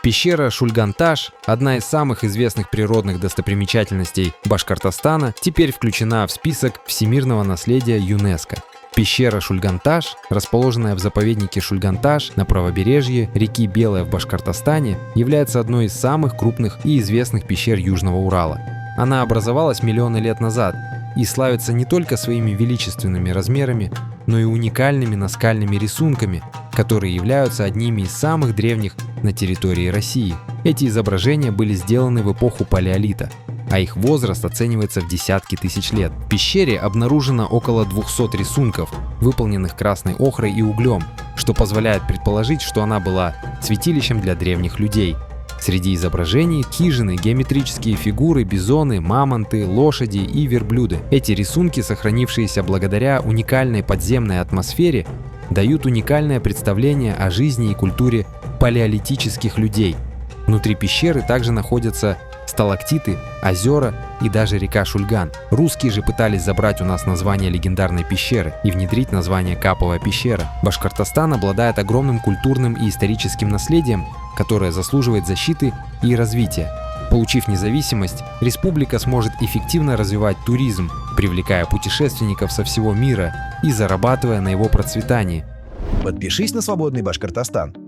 Пещера Шульган-Таш, одна из самых известных природных достопримечательностей Башкортостана, теперь включена в список всемирного наследия ЮНЕСКО. Пещера Шульган-Таш, расположенная в заповеднике Шульган-Таш на правобережье реки Белая в Башкортостане, является одной из самых крупных и известных пещер Южного Урала. Она образовалась миллионы лет назад и славится не только своими величественными размерами, но и уникальными наскальными рисунками, которые являются одними из самых древних на территории России. Эти изображения были сделаны в эпоху Палеолита, а их возраст оценивается в десятки тысяч лет. В пещере обнаружено около 200 рисунков, выполненных красной охрой и углем, что позволяет предположить, что она была святилищем для древних людей. Среди изображений — хижины, геометрические фигуры, бизоны, мамонты, лошади и верблюды. Эти рисунки, сохранившиеся благодаря уникальной подземной атмосфере, дают уникальное представление о жизни и культуре палеолитических людей. Внутри пещеры также находятся сталактиты, озера и даже река Шульган. Русские же пытались забрать у нас название легендарной пещеры и внедрить название Каповая пещера. Башкортостан обладает огромным культурным и историческим наследием, которое заслуживает защиты и развития. Получив независимость, республика сможет эффективно развивать туризм, привлекая путешественников со всего мира и зарабатывая на его процветании. Подпишись на «Свободный Башкортостан».